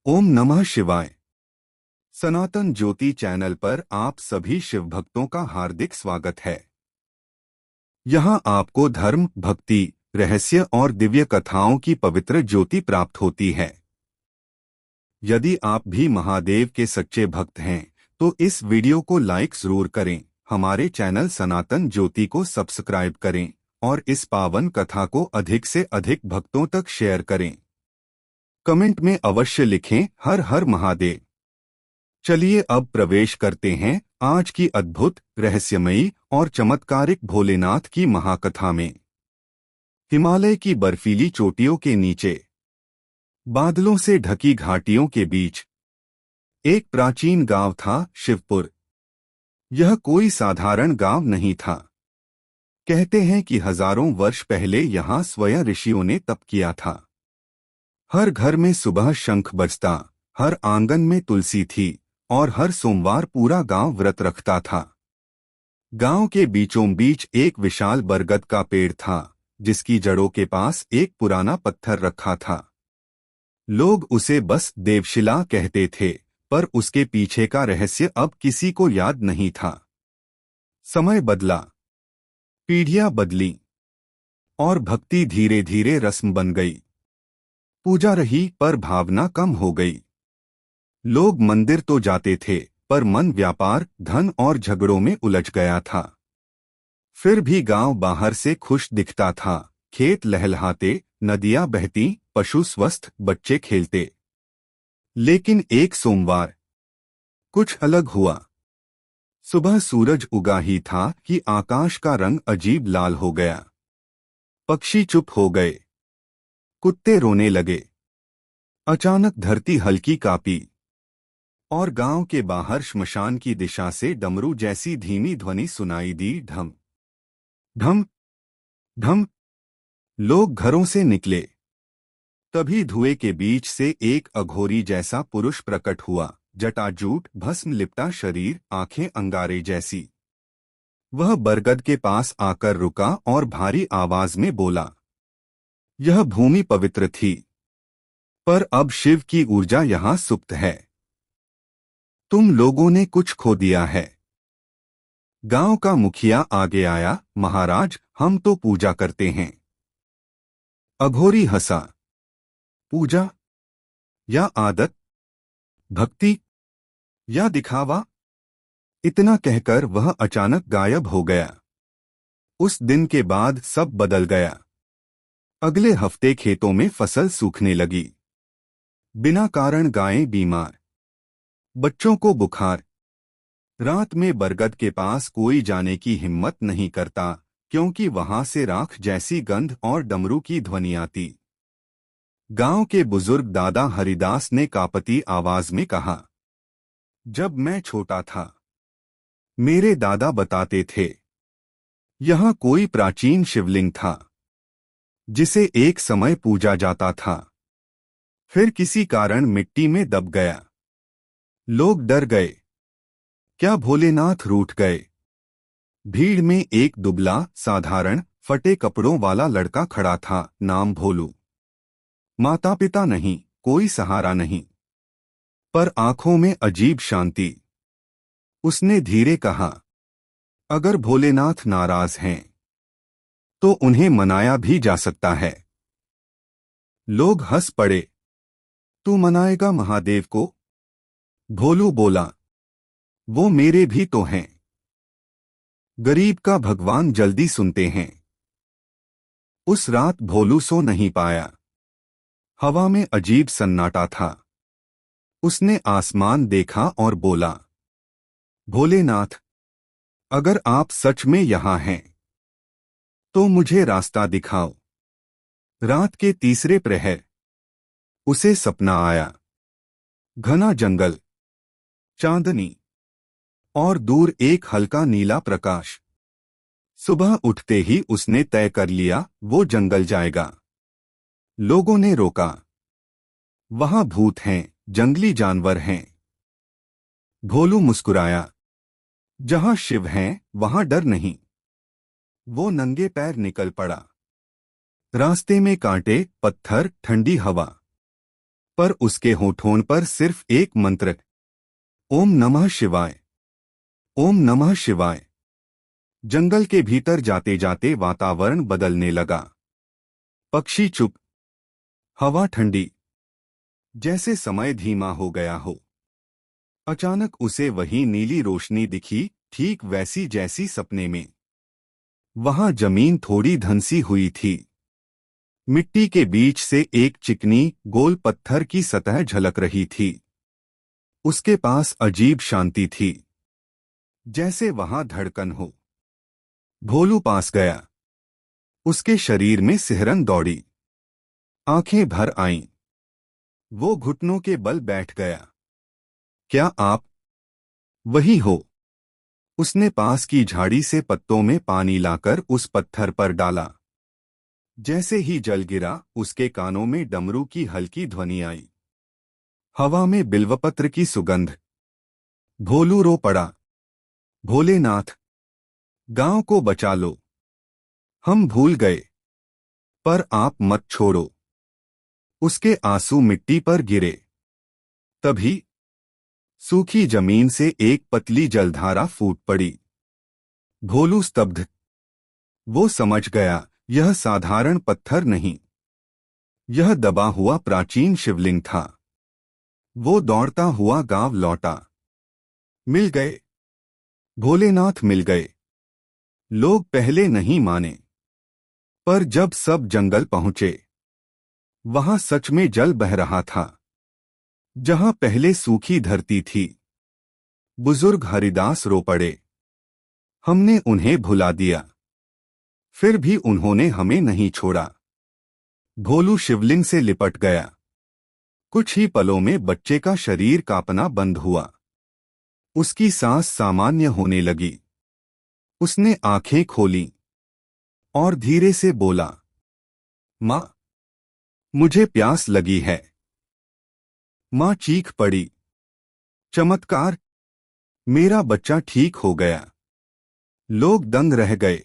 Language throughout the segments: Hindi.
ओम नमः शिवाय। सनातन ज्योति चैनल पर आप सभी शिव भक्तों का हार्दिक स्वागत है। यहाँ आपको धर्म, भक्ति, रहस्य और दिव्य कथाओं की पवित्र ज्योति प्राप्त होती है। यदि आप भी महादेव के सच्चे भक्त हैं तो इस वीडियो को लाइक जरूर करें, हमारे चैनल सनातन ज्योति को सब्सक्राइब करें और इस पावन कथा को अधिक से अधिक भक्तों तक शेयर करें। कमेंट में अवश्य लिखें हर हर महादेव। चलिए अब प्रवेश करते हैं आज की अद्भुत, रहस्यमयी और चमत्कारिक भोलेनाथ की महाकथा में। हिमालय की बर्फीली चोटियों के नीचे, बादलों से ढकी घाटियों के बीच एक प्राचीन गांव था, शिवपुर। यह कोई साधारण गांव नहीं था। कहते हैं कि हजारों वर्ष पहले यहाँ स्वयं ऋषियों ने तप किया था। हर घर में सुबह शंख बजता, हर आंगन में तुलसी थी और हर सोमवार पूरा गांव व्रत रखता था। गांव के बीचों बीच एक विशाल बरगद का पेड़ था, जिसकी जड़ों के पास एक पुराना पत्थर रखा था। लोग उसे बस देवशिला कहते थे, पर उसके पीछे का रहस्य अब किसी को याद नहीं था। समय बदला, पीढ़ियां बदली और भक्ति धीरे धीरे रस्म बन गई। पूजा रही पर भावना कम हो गई। लोग मंदिर तो जाते थे, पर मन व्यापार, धन और झगड़ों में उलझ गया था। फिर भी गांव बाहर से खुश दिखता था। खेत लहलहाते, नदियां बहती, पशु स्वस्थ, बच्चे खेलते। लेकिन एक सोमवार कुछ अलग हुआ। सुबह सूरज उगा ही था कि आकाश का रंग अजीब लाल हो गया। पक्षी चुप हो गए, कुत्ते रोने लगे। अचानक धरती हल्की कांपी और गांव के बाहर श्मशान की दिशा से डमरू जैसी धीमी ध्वनि सुनाई दी। ढम ढम ढम। लोग घरों से निकले। तभी धुएं के बीच से एक अघोरी जैसा पुरुष प्रकट हुआ। जटाजूट, भस्म लिपटा शरीर, आंखें अंगारे जैसी। वह बरगद के पास आकर रुका और भारी आवाज में बोला। यह भूमि पवित्र थी, पर अब शिव की ऊर्जा यहाँ सुप्त है। तुम लोगों ने कुछ खो दिया है। गांव का मुखिया आगे आया। महाराज, हम तो पूजा करते हैं। अघोरी हंसा। पूजा या आदत, भक्ति या दिखावा? इतना कहकर वह अचानक गायब हो गया। उस दिन के बाद सब बदल गया। अगले हफ्ते खेतों में फसल सूखने लगी। बिना कारण गायें बीमार, बच्चों को बुखार। रात में बरगद के पास कोई जाने की हिम्मत नहीं करता, क्योंकि वहां से राख जैसी गंध और डमरू की ध्वनि आती। गांव के बुजुर्ग दादा हरिदास ने कांपती आवाज में कहा, जब मैं छोटा था, मेरे दादा बताते थे, यहाँ कोई प्राचीन शिवलिंग था, जिसे एक समय पूजा जाता था। फिर किसी कारण मिट्टी में दब गया। लोग डर गए। क्या भोलेनाथ रूठ गए? भीड़ में एक दुबला, साधारण, फटे कपड़ों वाला लड़का खड़ा था। नाम भोलू। माता पिता नहीं, कोई सहारा नहीं, पर आंखों में अजीब शांति। उसने धीरे कहा, अगर भोलेनाथ नाराज हैं तो उन्हें मनाया भी जा सकता है। लोग हंस पड़े। तू मनाएगा महादेव को? भोलू बोला, वो मेरे भी तो हैं। गरीब का भगवान जल्दी सुनते हैं। उस रात भोलू सो नहीं पाया। हवा में अजीब सन्नाटा था। उसने आसमान देखा और बोला, भोलेनाथ, अगर आप सच में यहाँ हैं तो मुझे रास्ता दिखाओ। रात के तीसरे प्रहर उसे सपना आया। घना जंगल, चांदनी और दूर एक हल्का नीला प्रकाश। सुबह उठते ही उसने तय कर लिया, वो जंगल जाएगा। लोगों ने रोका, वहां भूत हैं, जंगली जानवर हैं। भोलू मुस्कुराया, जहां शिव हैं वहां डर नहीं। वो नंगे पैर निकल पड़ा। रास्ते में कांटे, पत्थर, ठंडी हवा। पर उसके होठों पर सिर्फ एक मंत्र, ओम नमः शिवाय, ओम नमः शिवाय। जंगल के भीतर जाते जाते वातावरण बदलने लगा। पक्षी चुप, हवा ठंडी, जैसे समय धीमा हो गया हो। अचानक उसे वही नीली रोशनी दिखी, ठीक वैसी जैसी सपने में। वहां जमीन थोड़ी धंसी हुई थी। मिट्टी के बीच से एक चिकनी गोल पत्थर की सतह झलक रही थी। उसके पास अजीब शांति थी, जैसे वहां धड़कन हो। भोलू पास गया। उसके शरीर में सिहरन दौड़ी, आंखें भर आईं। वो घुटनों के बल बैठ गया। क्या आप वही हो? उसने पास की झाड़ी से पत्तों में पानी लाकर उस पत्थर पर डाला। जैसे ही जल गिरा, उसके कानों में डमरू की हल्की ध्वनि आई। हवा में बिल्वपत्र की सुगंध। भोलू रो पड़ा, भोलेनाथ, गांव को बचा लो। हम भूल गए, पर आप मत छोड़ो। उसके आंसू मिट्टी पर गिरे। तभी सूखी जमीन से एक पतली जलधारा फूट पड़ी। भोलू स्तब्ध। वो समझ गया, यह साधारण पत्थर नहीं, यह दबा हुआ प्राचीन शिवलिंग था। वो दौड़ता हुआ गांव लौटा। मिल गए, भोलेनाथ मिल गए। लोग पहले नहीं माने, पर जब सब जंगल पहुंचे, वहां सच में जल बह रहा था। जहां पहले सूखी धरती थी। बुजुर्ग हरिदास रो पड़े, हमने उन्हें भुला दिया, फिर भी उन्होंने हमें नहीं छोड़ा। भोलू शिवलिंग से लिपट गया। कुछ ही पलों में बच्चे का शरीर कांपना बंद हुआ। उसकी सांस सामान्य होने लगी। उसने आंखें खोलीं और धीरे से बोला, माँ, मुझे प्यास लगी है। माँ चीख पड़ी, चमत्कार, मेरा बच्चा ठीक हो गया। लोग दंग रह गए।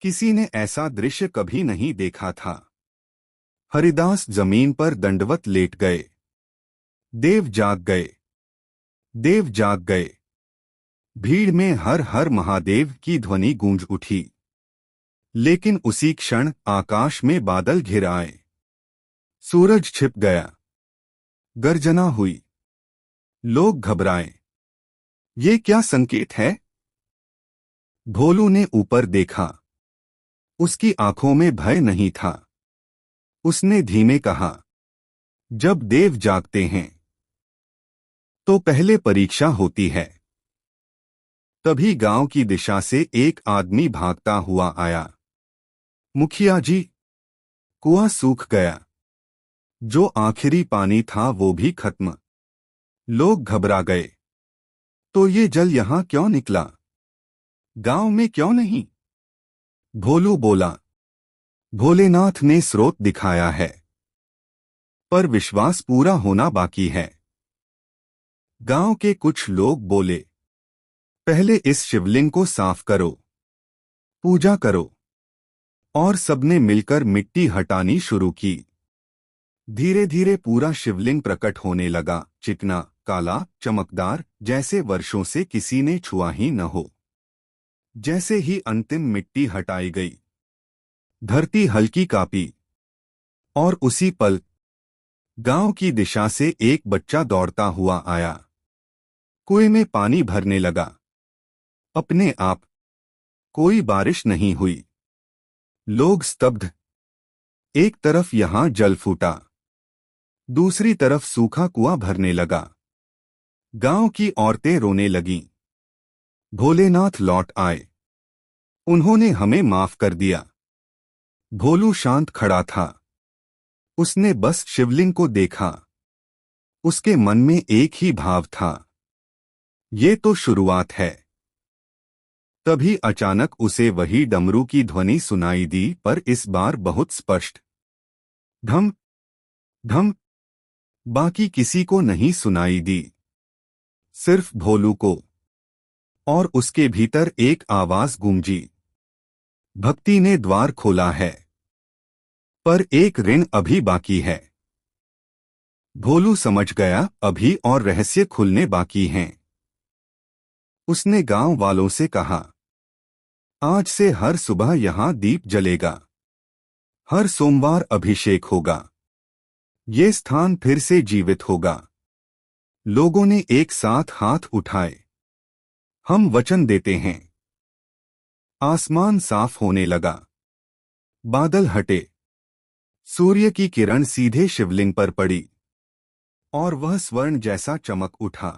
किसी ने ऐसा दृश्य कभी नहीं देखा था। हरिदास जमीन पर दंडवत लेट गए। देव जाग गए, देव जाग गए। भीड़ में हर हर महादेव की ध्वनि गूंज उठी। लेकिन उसी क्षण आकाश में बादल घिर आए। सूरज छिप गया। गर्जना हुई। लोग घबराए। ये क्या संकेत है? भोलू ने ऊपर देखा। उसकी आंखों में भय नहीं था। उसने धीमे कहा, जब देव जागते हैं तो पहले परीक्षा होती है। तभी गांव की दिशा से एक आदमी भागता हुआ आया। मुखिया जी, कुआं सूख गया। जो आखिरी पानी था वो भी खत्म। लोग घबरा गए। तो ये जल यहां क्यों निकला? गांव में क्यों नहीं? भोलू बोला, भोलेनाथ ने स्रोत दिखाया है, पर विश्वास पूरा होना बाकी है। गांव के कुछ लोग बोले, पहले इस शिवलिंग को साफ करो, पूजा करो। और सबने मिलकर मिट्टी हटानी शुरू की। धीरे धीरे पूरा शिवलिंग प्रकट होने लगा, चिकना, काला, चमकदार, जैसे वर्षों से किसी ने छुआ ही न हो। जैसे ही अंतिम मिट्टी हटाई गई, धरती हल्की कांपी। और उसी पल गांव की दिशा से एक बच्चा दौड़ता हुआ आया। कुएं में पानी भरने लगा, अपने आप। कोई बारिश नहीं हुई। लोग स्तब्ध। एक तरफ यहां जल फूटा, दूसरी तरफ सूखा कुआं भरने लगा। गांव की औरतें रोने लगीं। भोलेनाथ लौट आए, उन्होंने हमें माफ कर दिया। भोलू शांत खड़ा था। उसने बस शिवलिंग को देखा। उसके मन में एक ही भाव था, ये तो शुरुआत है। तभी अचानक उसे वही डमरू की ध्वनि सुनाई दी, पर इस बार बहुत स्पष्ट। धम धम। बाकी किसी को नहीं सुनाई दी, सिर्फ भोलू को। और उसके भीतर एक आवाज गूंजी, भक्ति ने द्वार खोला है, पर एक ऋण अभी बाकी है। भोलू समझ गया अभी और रहस्य खुलने बाकी हैं। उसने गांव वालों से कहा, आज से हर सुबह यहां दीप जलेगा, हर सोमवार अभिषेक होगा, ये स्थान फिर से जीवित होगा। लोगों ने एक साथ हाथ उठाए। हम वचन देते हैं। आसमान साफ होने लगा। बादल हटे। सूर्य की किरण सीधे शिवलिंग पर पड़ी और वह स्वर्ण जैसा चमक उठा।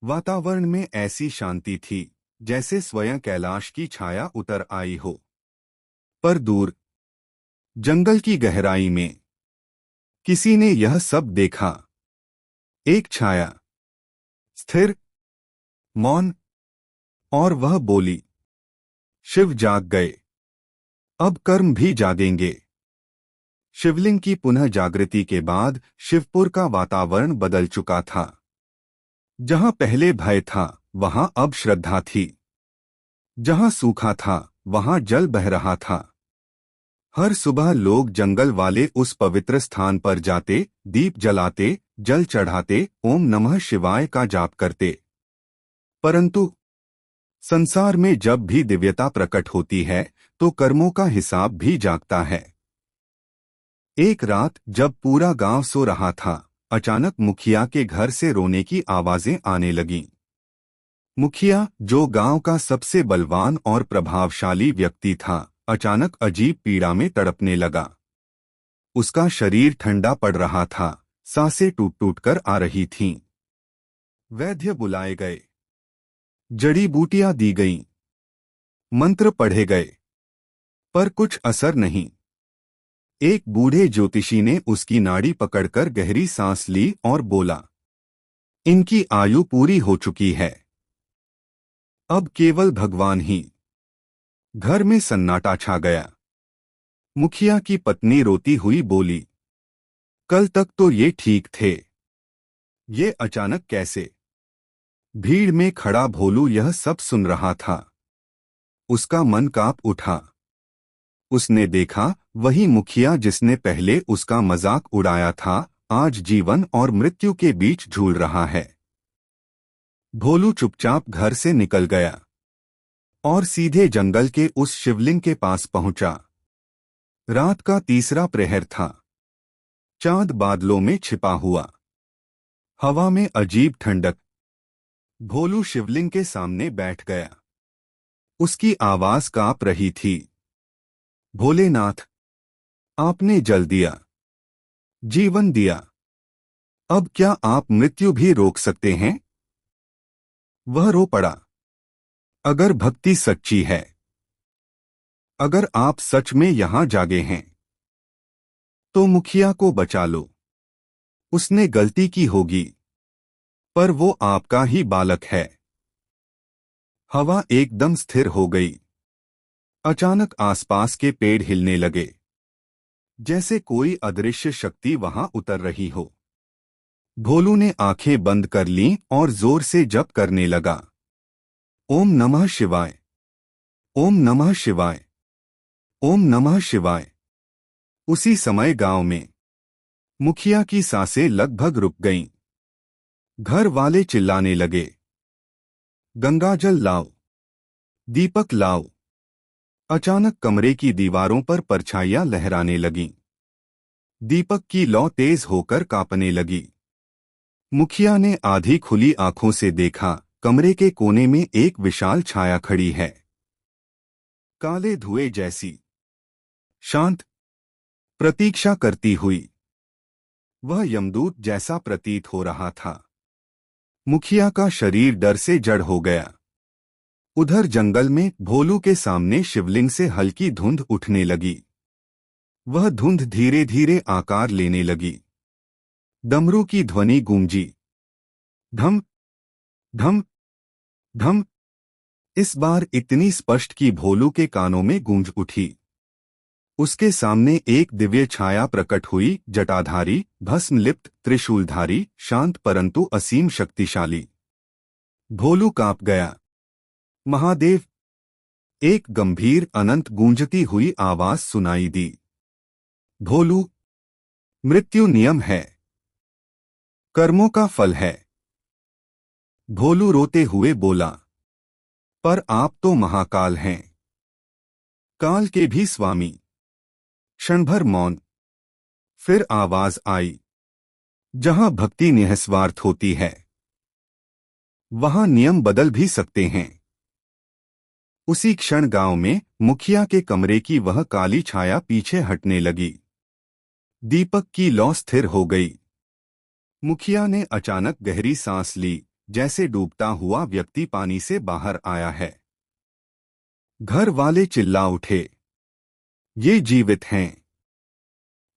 वातावरण में ऐसी शांति थी जैसे स्वयं कैलाश की छाया उतर आई हो। पर दूर जंगल की गहराई में किसी ने यह सब देखा। एक छाया, स्थिर, मौन, और वह बोली, शिव जाग गए, अब कर्म भी जागेंगे। शिवलिंग की पुनः जागृति के बाद शिवपुर का वातावरण बदल चुका था। जहां पहले भय था वहां अब श्रद्धा थी। जहां सूखा था वहां जल बह रहा था। हर सुबह लोग जंगल वाले उस पवित्र स्थान पर जाते, दीप जलाते, जल चढ़ाते, ओम नमः शिवाय का जाप करते। परंतु संसार में जब भी दिव्यता प्रकट होती है तो कर्मों का हिसाब भी जागता है। एक रात जब पूरा गांव सो रहा था, अचानक मुखिया के घर से रोने की आवाजें आने लगीं। मुखिया, जो गांव का सबसे बलवान और प्रभावशाली व्यक्ति था, अचानक अजीब पीड़ा में तड़पने लगा। उसका शरीर ठंडा पड़ रहा था, सांसें टूट टूट कर आ रही थीं। वैद्य बुलाए गए, जड़ी बूटियां दी गईं, मंत्र पढ़े गए, पर कुछ असर नहीं। एक बूढ़े ज्योतिषी ने उसकी नाड़ी पकड़कर गहरी सांस ली और बोला, इनकी आयु पूरी हो चुकी है, अब केवल भगवान ही। घर में सन्नाटा छा गया। मुखिया की पत्नी रोती हुई बोली, कल तक तो ये ठीक थे, ये अचानक कैसे? भीड़ में खड़ा भोलू यह सब सुन रहा था। उसका मन कांप उठा। उसने देखा, वही मुखिया जिसने पहले उसका मजाक उड़ाया था, आज जीवन और मृत्यु के बीच झूल रहा है। भोलू चुपचाप घर से निकल गया और सीधे जंगल के उस शिवलिंग के पास पहुंचा। रात का तीसरा प्रहर था। चांद बादलों में छिपा हुआ। हवा में अजीब ठंडक। भोलू शिवलिंग के सामने बैठ गया। उसकी आवाज कांप रही थी, भोलेनाथ, आपने जल दिया, जीवन दिया, अब क्या आप मृत्यु भी रोक सकते हैं? वह रो पड़ा। अगर भक्ति सच्ची है, अगर आप सच में यहां जागे हैं, तो मुखिया को बचा लो। उसने गलती की होगी, पर वो आपका ही बालक है। हवा एकदम स्थिर हो गई। अचानक आसपास के पेड़ हिलने लगे, जैसे कोई अदृश्य शक्ति वहां उतर रही हो। भोलू ने आंखें बंद कर लीं और जोर से जप करने लगा, ओम नमः शिवाय, ओम नमः शिवाय, ओम नमः शिवाय। उसी समय गांव में मुखिया की सांसें लगभग रुक गईं। घर वाले चिल्लाने लगे, गंगाजल लाओ, दीपक लाओ। अचानक कमरे की दीवारों पर परछाइयां लहराने लगीं। दीपक की लौ तेज होकर कांपने लगी। मुखिया ने आधी खुली आंखों से देखा, कमरे के कोने में एक विशाल छाया खड़ी है, काले धुएं जैसी, शांत, प्रतीक्षा करती हुई। वह यमदूत जैसा प्रतीत हो रहा था। मुखिया का शरीर डर से जड़ हो गया। उधर जंगल में भोलू के सामने शिवलिंग से हल्की धुंध उठने लगी। वह धुंध धीरे धीरे आकार लेने लगी। डमरू की ध्वनि गूंजी, ढम ढम ढम। इस बार इतनी स्पष्ट कि भोलू के कानों में गूंज उठी। उसके सामने एक दिव्य छाया प्रकट हुई, जटाधारी, भस्मलिप्त, त्रिशूलधारी, शांत परंतु असीम शक्तिशाली। भोलू कांप गया। महादेव! एक गंभीर अनंत गूंजती हुई आवाज सुनाई दी। भोलू, मृत्यु नियम है, कर्मों का फल है। भोलू रोते हुए बोला, पर आप तो महाकाल हैं, काल के भी स्वामी। क्षण भर मौन, फिर आवाज आई, जहां भक्ति निस्वार्थ होती है वहां नियम बदल भी सकते हैं। उसी क्षण गांव में मुखिया के कमरे की वह काली छाया पीछे हटने लगी। दीपक की लौ स्थिर हो गई। मुखिया ने अचानक गहरी सांस ली, जैसे डूबता हुआ व्यक्ति पानी से बाहर आया है। घर वाले चिल्ला उठे, ये जीवित हैं,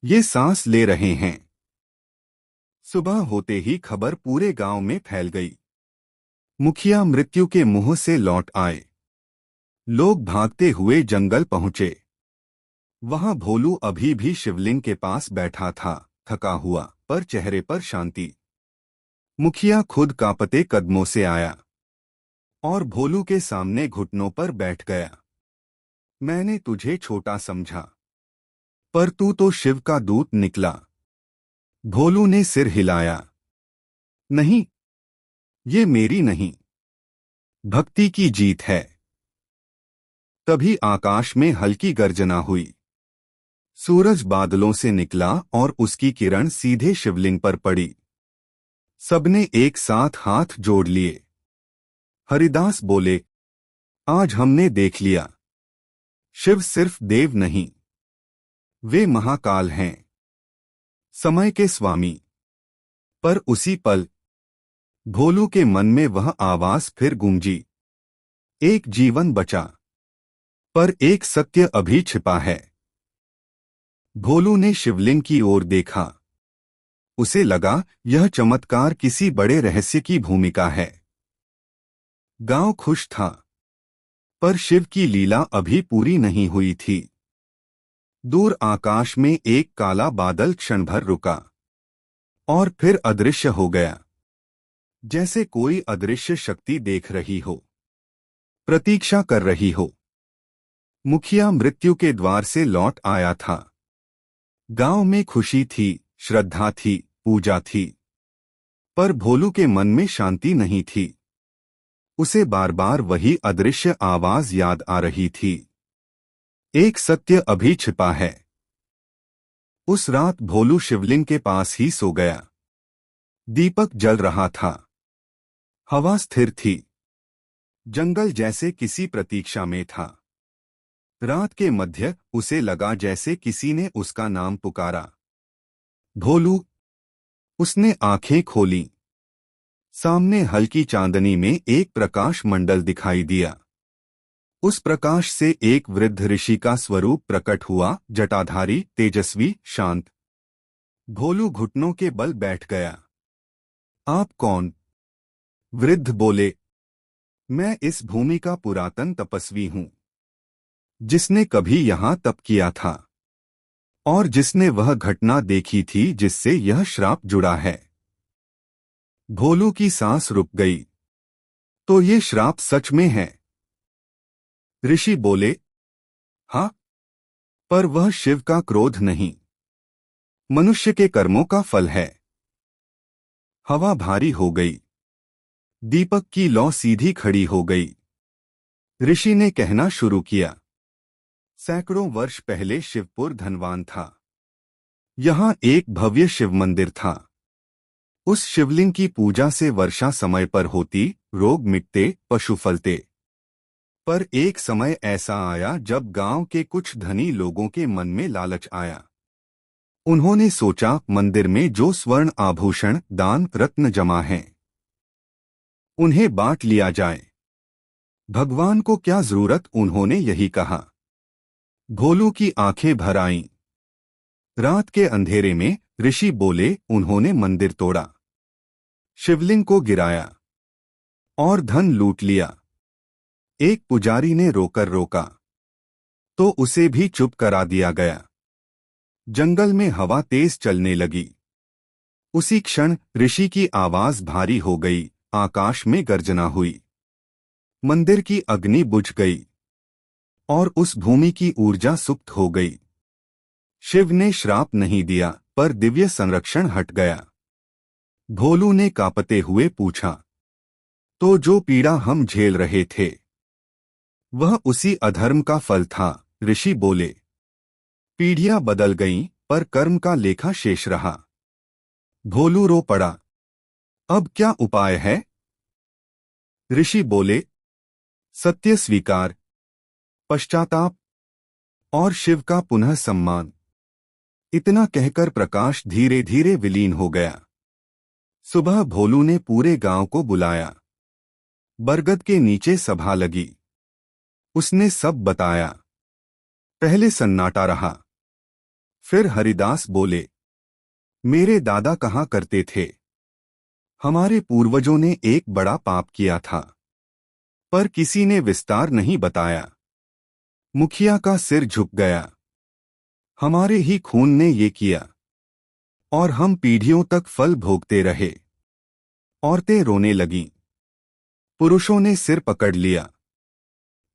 ये सांस ले रहे हैं। सुबह होते ही खबर पूरे गांव में फैल गई। मुखिया मृत्यु के मुंह से लौट आए। लोग भागते हुए जंगल पहुंचे। वहां भोलू अभी भी शिवलिंग के पास बैठा था, थका हुआ पर चेहरे पर शांति। मुखिया खुद कांपते कदमों से आया और भोलू के सामने घुटनों पर बैठ गया। मैंने तुझे छोटा समझा, पर तू तो शिव का दूत निकला। भोलू ने सिर हिलाया। नहीं, ये मेरी नहीं, भक्ति की जीत है। तभी आकाश में हल्की गर्जना हुई। सूरज बादलों से निकला और उसकी किरण सीधे शिवलिंग पर पड़ी। सबने एक साथ हाथ जोड़ लिए। हरिदास बोले, आज हमने देख लिया, शिव सिर्फ देव नहीं, वे महाकाल हैं, समय के स्वामी। पर उसी पल भोलू के मन में वह आवाज फिर गूंजी, एक जीवन बचा, पर एक सत्य अभी छिपा है। भोलू ने शिवलिंग की ओर देखा। उसे लगा यह चमत्कार किसी बड़े रहस्य की भूमिका है। गांव खुश था, पर शिव की लीला अभी पूरी नहीं हुई थी। दूर आकाश में एक काला बादल क्षण भर रुका और फिर अदृश्य हो गया, जैसे कोई अदृश्य शक्ति देख रही हो, प्रतीक्षा कर रही हो। मुखिया मृत्यु के द्वार से लौट आया था। गांव में खुशी थी, श्रद्धा थी, पूजा थी, पर भोलू के मन में शांति नहीं थी। उसे बार बार वही अदृश्य आवाज याद आ रही थी, एक सत्य अभी छिपा है। उस रात भोलू शिवलिंग के पास ही सो गया। दीपक जल रहा था, हवा स्थिर थी, जंगल जैसे किसी प्रतीक्षा में था। रात के मध्य उसे लगा जैसे किसी ने उसका नाम पुकारा, भोलू। उसने आंखें खोली। सामने हल्की चांदनी में एक प्रकाश मंडल दिखाई दिया। उस प्रकाश से एक वृद्ध ऋषि का स्वरूप प्रकट हुआ, जटाधारी, तेजस्वी, शांत। भोलू घुटनों के बल बैठ गया। आप कौन? वृद्ध बोले, मैं इस भूमि का पुरातन तपस्वी हूं, जिसने कभी यहां तप किया था और जिसने वह घटना देखी थी जिससे यह श्राप जुड़ा है। भोलू की सांस रुक गई। तो ये श्राप सच में है? ऋषि बोले, हाँ, पर वह शिव का क्रोध नहीं, मनुष्य के कर्मों का फल है। हवा भारी हो गई। दीपक की लौ सीधी खड़ी हो गई। ऋषि ने कहना शुरू किया, सैकड़ों वर्ष पहले शिवपुर धनवान था। यहां एक भव्य शिव मंदिर था। उस शिवलिंग की पूजा से वर्षा समय पर होती, रोग मिटते, पशु फलते। पर एक समय ऐसा आया जब गांव के कुछ धनी लोगों के मन में लालच आया। उन्होंने सोचा, मंदिर में जो स्वर्ण आभूषण, दान, रत्न जमा हैं, उन्हें बांट लिया जाए। भगवान को क्या जरूरत, उन्होंने यही कहा। भोलू की आंखें भर आईं। रात के अंधेरे में ऋषि बोले, उन्होंने मंदिर तोड़ा, शिवलिंग को गिराया और धन लूट लिया। एक पुजारी ने रोकर रोका, तो उसे भी चुप करा दिया गया। जंगल में हवा तेज चलने लगी। उसी क्षण ऋषि की आवाज भारी हो गई, आकाश में गर्जना हुई। मंदिर की अग्नि बुझ गई और उस भूमि की ऊर्जा सुप्त हो गई। शिव ने श्राप नहीं दिया, पर दिव्य संरक्षण हट गया। भोलू ने कांपते हुए पूछा। तो जो पीड़ा हम झेल रहे थे वह उसी अधर्म का फल था, ऋषि बोले। पीढ़ियां बदल गईं पर कर्म का लेखा शेष रहा। भोलू रो पड़ा। अब क्या उपाय है? ऋषि बोले, सत्य स्वीकार, पश्चाताप और शिव का पुनः सम्मान। इतना कहकर प्रकाश धीरे धीरे विलीन हो गया। सुबह भोलू ने पूरे गांव को बुलाया। बरगद के नीचे सभा लगी। उसने सब बताया। पहले सन्नाटा रहा। फिर हरिदास बोले, मेरे दादा कहा करते थे, हमारे पूर्वजों ने एक बड़ा पाप किया था, पर किसी ने विस्तार नहीं बताया। मुखिया का सिर झुक गया। हमारे ही खून ने ये किया और हम पीढ़ियों तक फल भोगते रहे। औरतें रोने लगीं। पुरुषों ने सिर पकड़ लिया।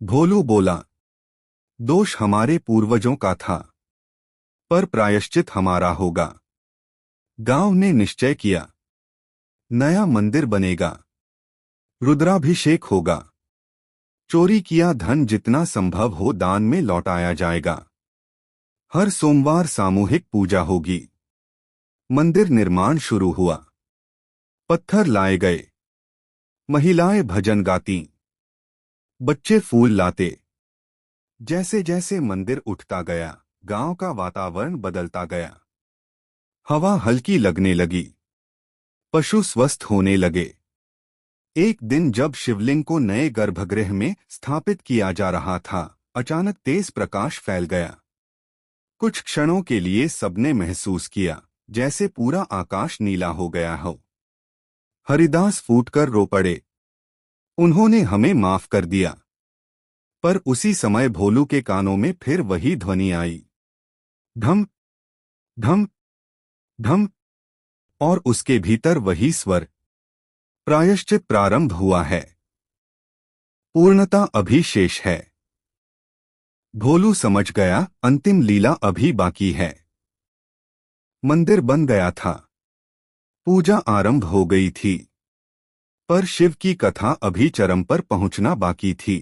भोलू बोला, दोष हमारे पूर्वजों का था, पर प्रायश्चित हमारा होगा। गांव ने निश्चय किया, नया मंदिर बनेगा, रुद्राभिषेक होगा, चोरी किया धन जितना संभव हो दान में लौटाया जाएगा। हर सोमवार सामूहिक पूजा होगी। मंदिर निर्माण शुरू हुआ। पत्थर लाए गए। महिलाएं भजन गाती। बच्चे फूल लाते। जैसे जैसे मंदिर उठता गया, गांव का वातावरण बदलता गया। हवा हल्की लगने लगी। पशु स्वस्थ होने लगे। एक दिन जब शिवलिंग को नए गर्भगृह में स्थापित किया जा रहा था, अचानक तेज प्रकाश फैल गया। कुछ क्षणों के लिए सबने महसूस किया जैसे पूरा आकाश नीला हो गया हो। हरिदास फूटकर रो पड़े। उन्होंने हमें माफ कर दिया। पर उसी समय भोलू के कानों में फिर वही ध्वनि आई, ढम ढम ढम, और उसके भीतर वही स्वर, प्रायश्चित प्रारंभ हुआ है, पूर्णता अभी शेष है। भोलू समझ गया, अंतिम लीला अभी बाकी है। मंदिर बन गया था। पूजा आरंभ हो गई थी। पर शिव की कथा अभी चरम पर पहुंचना बाकी थी।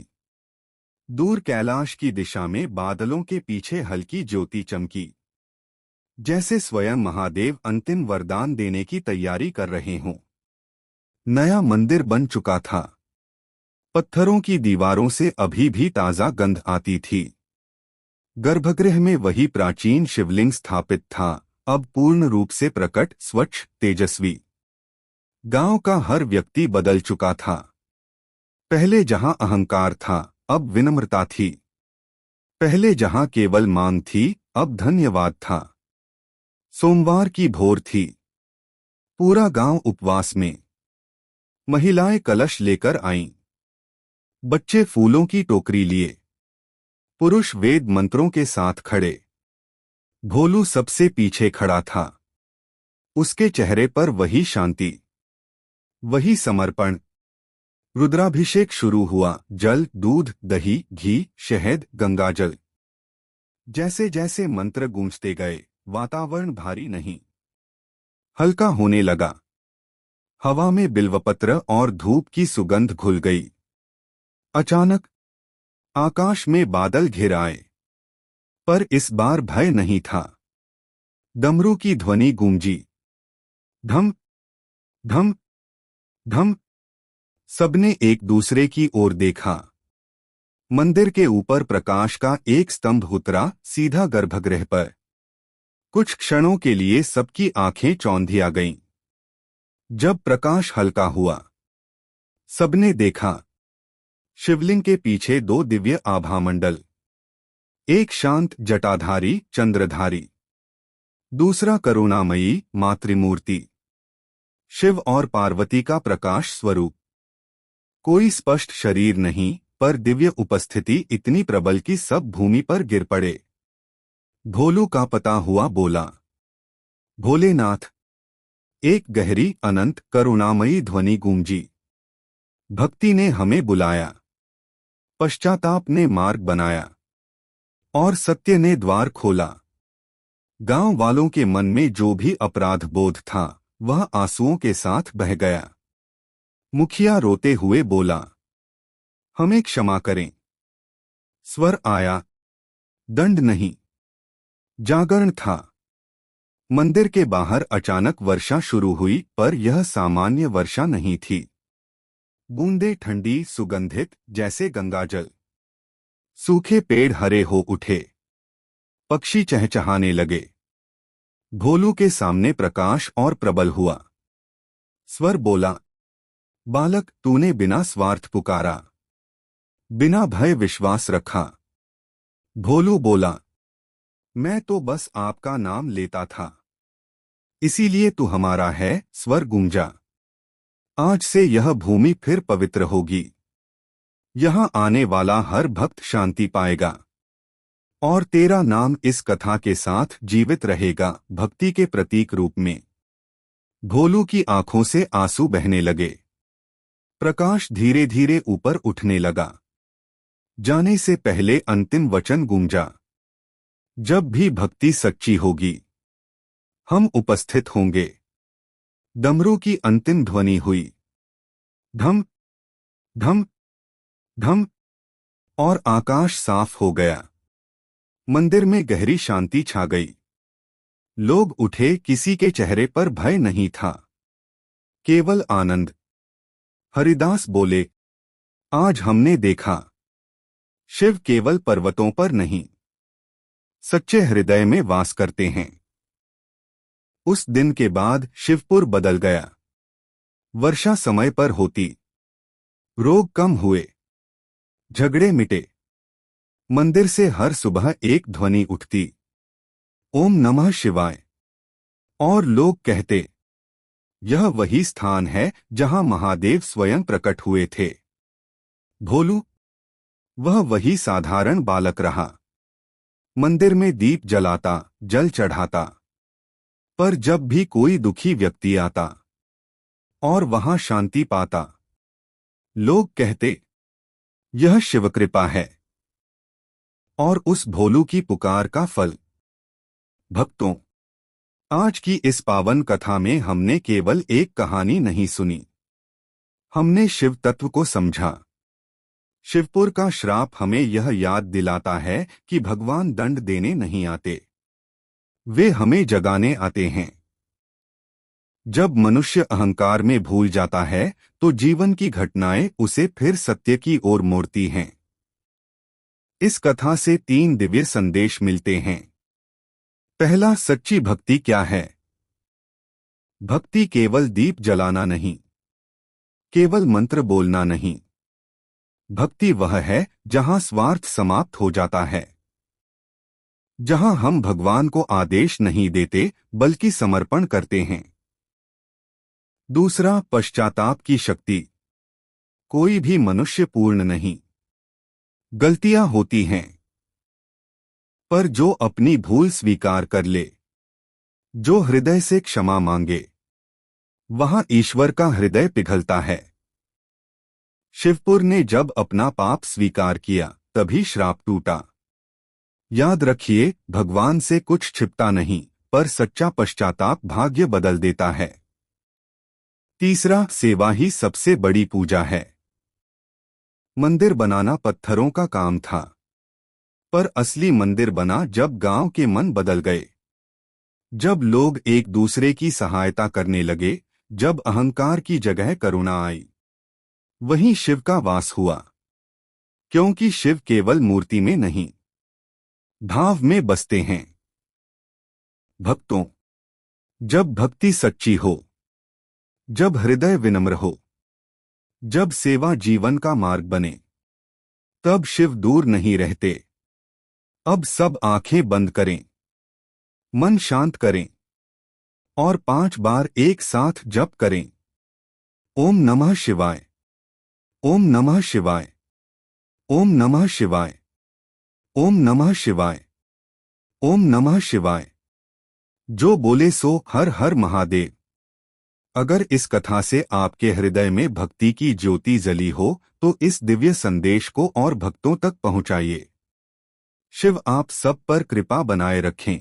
दूर कैलाश की दिशा में बादलों के पीछे हल्की ज्योति चमकी, जैसे स्वयं महादेव अंतिम वरदान देने की तैयारी कर रहे हों। नया मंदिर बन चुका था। पत्थरों की दीवारों से अभी भी ताजा गंध आती थी। गर्भगृह में वही प्राचीन शिवलिंग स्थापित था, अब पूर्ण रूप से प्रकट, स्वच्छ, तेजस्वी। गांव का हर व्यक्ति बदल चुका था। पहले जहां अहंकार था, अब विनम्रता थी। पहले जहां केवल मांग थी, अब धन्यवाद था। सोमवार की भोर थी। पूरा गांव उपवास में। महिलाएं कलश लेकर आईं। बच्चे फूलों की टोकरी लिए। पुरुष वेद मंत्रों के साथ खड़े। भोलू सबसे पीछे खड़ा था। उसके चेहरे पर वही शांति, वही समर्पण। रुद्राभिषेक शुरू हुआ। जल, दूध, दही, घी, शहद, गंगाजल। जैसे जैसे मंत्र गूंजते गए, वातावरण भारी नहीं, हल्का होने लगा। हवा में बिल्वपत्र और धूप की सुगंध घुल गई। अचानक आकाश में बादल घिर आए। पर इस बार भय नहीं था। डमरू की ध्वनि गूंजी, ढम ढम ढम। सबने एक दूसरे की ओर देखा। मंदिर के ऊपर प्रकाश का एक स्तंभ उतरा, सीधा गर्भगृह पर। कुछ क्षणों के लिए सबकी आंखें चौंधिया गईं। जब प्रकाश हल्का हुआ, सबने देखा शिवलिंग के पीछे दो दिव्य आभामंडल, एक शांत जटाधारी चंद्रधारी, दूसरा करुणामयी मातृमूर्ति, शिव और पार्वती का प्रकाश स्वरूप। कोई स्पष्ट शरीर नहीं, पर दिव्य उपस्थिति इतनी प्रबल कि सब भूमि पर गिर पड़े। भोलू का पता हुआ बोला, भोलेनाथ। एक गहरी, अनंत, करुणामयी ध्वनि गूंजी। भक्ति ने हमें बुलाया, पश्चाताप ने मार्ग बनाया, और सत्य ने द्वार खोला। गांव वालों के मन में जो भी अपराध बोध था, वह आंसुओं के साथ बह गया। मुखिया रोते हुए बोला, हमें क्षमा करें। स्वर आया, दंड नहीं। जागरण था। मंदिर के बाहर अचानक वर्षा शुरू हुई, पर यह सामान्य वर्षा नहीं थी। बूंदें ठंडी सुगंधित जैसे गंगाजल। सूखे पेड़ हरे हो उठे। पक्षी चहचहाने लगे। भोलू के सामने प्रकाश और प्रबल हुआ। स्वर बोला, बालक, तूने बिना स्वार्थ पुकारा, बिना भय विश्वास रखा। भोलू बोला, मैं तो बस आपका नाम लेता था, इसीलिए तू हमारा है। स्वर गूंजा, आज से यह भूमि फिर पवित्र होगी। यहाँ आने वाला हर भक्त शांति पाएगा और तेरा नाम इस कथा के साथ जीवित रहेगा, भक्ति के प्रतीक रूप में। भोलू की आंखों से आंसू बहने लगे। प्रकाश धीरे धीरे ऊपर उठने लगा। जाने से पहले अंतिम वचन गूंजा, जब भी भक्ति सच्ची होगी, हम उपस्थित होंगे। डमरू की अंतिम ध्वनि हुई, धम धम धम, और आकाश साफ हो गया। मंदिर में गहरी शांति छा गई। लोग उठे, किसी के चेहरे पर भय नहीं था, केवल आनंद। हरिदास बोले, आज हमने देखा, शिव केवल पर्वतों पर नहीं, सच्चे हृदय में वास करते हैं। उस दिन के बाद शिवपुर बदल गया। वर्षा समय पर होती, रोग कम हुए, झगड़े मिटे। मंदिर से हर सुबह एक ध्वनि उठती, ओम नमः शिवाय, और लोग कहते, यह वही स्थान है जहां महादेव स्वयं प्रकट हुए थे। भोलू, वह वही साधारण बालक रहा। मंदिर में दीप जलाता, जल चढ़ाता, पर जब भी कोई दुखी व्यक्ति आता और वहां शांति पाता, लोग कहते, यह शिवकृपा है। और उस भोलू की पुकार का फल। भक्तों, आज की इस पावन कथा में हमने केवल एक कहानी नहीं सुनी, हमने शिव तत्व को समझा। शिवपुर का श्राप हमें यह याद दिलाता है कि भगवान दंड देने नहीं आते, वे हमें जगाने आते हैं। जब मनुष्य अहंकार में भूल जाता है तो जीवन की घटनाएं उसे फिर सत्य की ओर मोड़ती हैं। इस कथा से 3 दिव्य संदेश मिलते हैं। पहला, सच्ची भक्ति क्या है? भक्ति केवल दीप जलाना नहीं, केवल मंत्र बोलना नहीं। भक्ति वह है जहां स्वार्थ समाप्त हो जाता है, जहां हम भगवान को आदेश नहीं देते बल्कि समर्पण करते हैं। दूसरा, पश्चाताप की शक्ति। कोई भी मनुष्य पूर्ण नहीं, गलतियां होती हैं, पर जो अपनी भूल स्वीकार कर ले, जो हृदय से क्षमा मांगे, वहां ईश्वर का हृदय पिघलता है। शिवपुर ने जब अपना पाप स्वीकार किया तभी श्राप टूटा। याद रखिए, भगवान से कुछ छिपता नहीं, पर सच्चा पश्चाताप भाग्य बदल देता है। तीसरा, सेवा ही सबसे बड़ी पूजा है। मंदिर बनाना पत्थरों का काम था, पर असली मंदिर बना जब गांव के मन बदल गए, जब लोग एक दूसरे की सहायता करने लगे, जब अहंकार की जगह करुणा आई। वहीं शिव का वास हुआ, क्योंकि शिव केवल मूर्ति में नहीं, भाव में बसते हैं। भक्तों, जब भक्ति सच्ची हो, जब हृदय विनम्र हो, जब सेवा जीवन का मार्ग बने, तब शिव दूर नहीं रहते। अब सब आंखें बंद करें, मन शांत करें और 5 बार एक साथ जप करें, ओम नमः शिवाय, ओम नमः शिवाय, ओम नमः शिवाय, ओम नमः शिवाय, ओम नमः शिवाय। जो बोले सो हर हर महादेव। अगर इस कथा से आपके हृदय में भक्ति की ज्योति जली हो तो इस दिव्य संदेश को और भक्तों तक पहुंचाइए। शिव आप सब पर कृपा बनाए रखें।